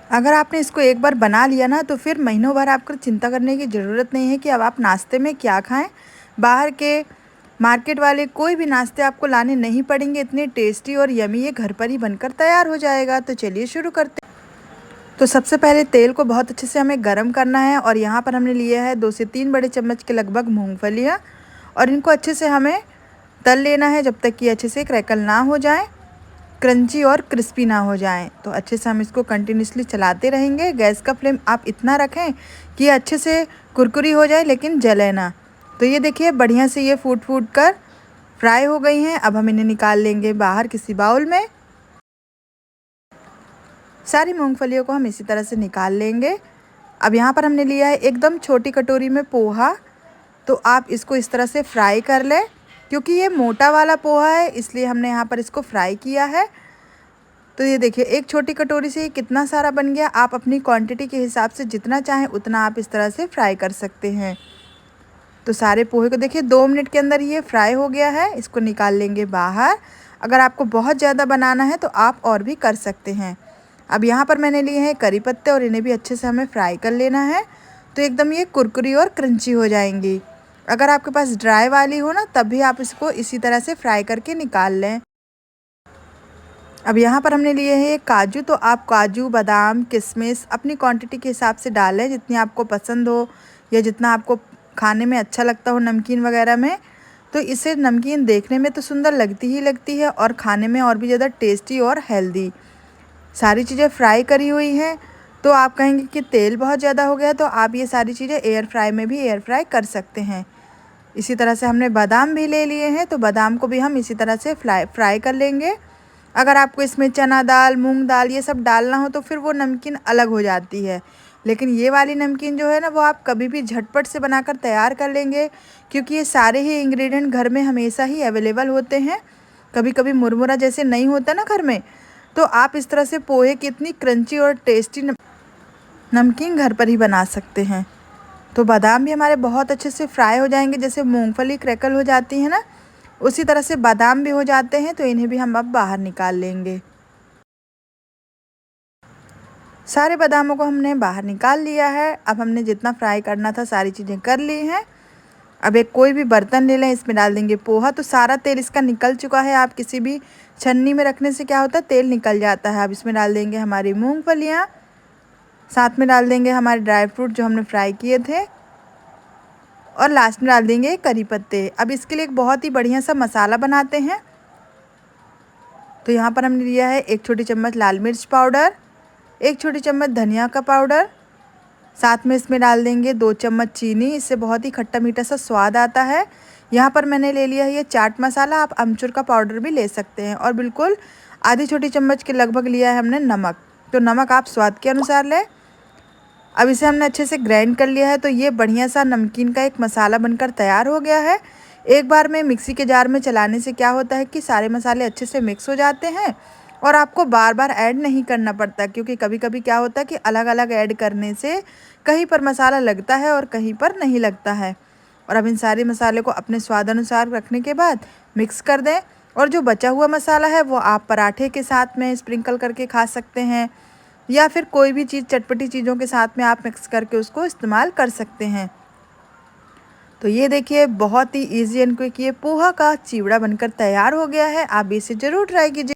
अगर आपने इसको एक बार बना लिया ना तो फिर महीनों भर आपको चिंता करने की ज़रूरत नहीं है कि अब आप नाश्ते में क्या खाएं। बाहर के मार्केट वाले कोई भी नाश्ते आपको लाने नहीं पड़ेंगे, इतने टेस्टी और यमी ये घर पर ही बनकर तैयार हो जाएगा। तो चलिए शुरू करते हैं। तो सबसे पहले तेल को बहुत अच्छे से हमें गर्म करना है और यहाँ पर हमने लिया है 2 से 3 बड़े चम्मच के लगभग मूँगफलियाँ और इनको अच्छे से हमें तल लेना है जब तक कि अच्छे से क्रैकल ना हो जाए, क्रंची और क्रिस्पी ना हो जाएं। तो अच्छे से हम इसको कंटिन्यूसली चलाते रहेंगे। गैस का फ्लेम आप इतना रखें कि ये अच्छे से कुरकुरी हो जाए लेकिन जले ना। तो ये देखिए बढ़िया से ये फूट फूट कर फ्राई हो गई हैं। अब हम इन्हें निकाल लेंगे बाहर किसी बाउल में। सारी मूंगफलियों को हम इसी तरह से निकाल लेंगे। अब यहाँ पर हमने लिया है एकदम छोटी कटोरी में पोहा। तो आप इसको इस तरह से फ्राई कर लें। क्योंकि ये मोटा वाला पोहा है इसलिए हमने यहाँ पर इसको फ्राई किया है। तो ये देखिए एक छोटी कटोरी से ये कितना सारा बन गया। आप अपनी क्वांटिटी के हिसाब से जितना चाहें उतना आप इस तरह से फ्राई कर सकते हैं। तो सारे पोहे को देखिए 2 मिनट के अंदर ये फ्राई हो गया है। इसको निकाल लेंगे बाहर। अगर आपको बहुत ज़्यादा बनाना है तो आप और भी कर सकते हैं। अब यहाँ पर मैंने लिए हैं करी पत्ते और इन्हें भी अच्छे से हमें फ्राई कर लेना है। तो एकदम ये कुरकुरी और क्रंची हो जाएंगी। अगर आपके पास ड्राई वाली हो ना तब भी आप इसको इसी तरह से फ्राई करके निकाल लें। अब यहाँ पर हमने लिए हैं काजू। तो आप काजू, बादाम, किशमिश अपनी क्वांटिटी के हिसाब से डालें जितनी आपको पसंद हो या जितना आपको खाने में अच्छा लगता हो नमकीन वगैरह में। तो इससे नमकीन देखने में तो सुंदर लगती ही लगती है और खाने में और भी ज़्यादा टेस्टी और हेल्दी। सारी चीज़ें फ्राई करी हुई हैं। तो आप कहेंगे कि तेल बहुत ज़्यादा हो गया, तो आप ये सारी चीज़ें एयर फ्राई में भी एयर फ्राई कर सकते हैं। इसी तरह से हमने बादाम भी ले लिए हैं। तो बादाम को भी हम इसी तरह से फ्राई कर लेंगे। अगर आपको इसमें चना दाल, मूंग दाल ये सब डालना हो तो फिर वो नमकीन अलग हो जाती है। लेकिन ये वाली नमकीन जो है ना वो आप कभी भी झटपट से बनाकर तैयार कर लेंगे। क्योंकि ये सारे ही इंग्रेडिएंट घर में हमेशा ही अवेलेबल होते हैं। कभी कभी मुरमुरा जैसे नहीं होता ना घर में, तो आप इस तरह से पोहे की इतनी क्रंची और टेस्टी नमकीन घर पर ही बना सकते हैं। तो बादाम भी हमारे बहुत अच्छे से फ्राई हो जाएंगे। जैसे मूंगफली क्रैकल हो जाती है ना उसी तरह से बादाम भी हो जाते हैं। तो इन्हें भी हम अब बाहर निकाल लेंगे। सारे बादामों को हमने बाहर निकाल लिया है। अब हमने जितना फ्राई करना था सारी चीज़ें कर ली हैं। अब एक कोई भी बर्तन ले लें, इसमें डाल देंगे पोहा। तो सारा तेल इसका निकल चुका है। आप किसी भी छन्नी में रखने से क्या होता है तेल निकल जाता है। अब इसमें डाल देंगे हमारी मूंगफलियाँ, साथ में डाल देंगे हमारे ड्राई फ्रूट जो हमने फ्राई किए थे और लास्ट में डाल देंगे करी पत्ते। अब इसके लिए एक बहुत ही बढ़िया सा मसाला बनाते हैं। तो यहाँ पर हमने लिया है 1 छोटी चम्मच लाल मिर्च पाउडर, 1 छोटी चम्मच धनिया का पाउडर, साथ में इसमें डाल देंगे 2 चम्मच चीनी। इससे बहुत ही खट्टा मीठा सा स्वाद आता है। यहाँ पर मैंने ले लिया है ये चाट मसाला। आप अमचूर का पाउडर भी ले सकते हैं। और बिल्कुल आधी छोटी चम्मच के लगभग लिया है हमने नमक। तो नमक आप स्वाद के अनुसार लें। अब इसे हमने अच्छे से ग्राइंड कर लिया है। तो ये बढ़िया सा नमकीन का एक मसाला बनकर तैयार हो गया है। एक बार में मिक्सी के जार में चलाने से क्या होता है कि सारे मसाले अच्छे से मिक्स हो जाते हैं और आपको बार बार ऐड नहीं करना पड़ता। क्योंकि कभी कभी क्या होता है कि अलग अलग ऐड करने से कहीं पर मसाला लगता है और कहीं पर नहीं लगता है। और अब इन सारे मसाले को अपने स्वाद अनुसार रखने के बाद मिक्स कर दें। और जो बचा हुआ मसाला है वो आप पराठे के साथ में स्प्रिंकल करके खा सकते हैं या फिर कोई भी चीज़ चटपटी चीज़ों के साथ में आप मिक्स करके उसको इस्तेमाल कर सकते हैं। तो ये देखिए बहुत ही ईजी एंड क्विक ये पोहा का चिवड़ा बनकर तैयार हो गया है। आप इसे ज़रूर ट्राई कीजिए।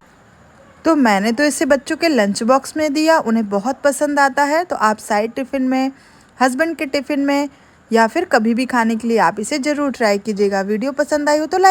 तो मैंने तो इसे बच्चों के लंच बॉक्स में दिया, उन्हें बहुत पसंद आता है। तो आप साइड टिफ़िन में, हस्बैंड के टिफ़िन में या फिर कभी भी खाने के लिए आप इसे ज़रूर ट्राई कीजिएगा। वीडियो पसंद आई हो तो लाइक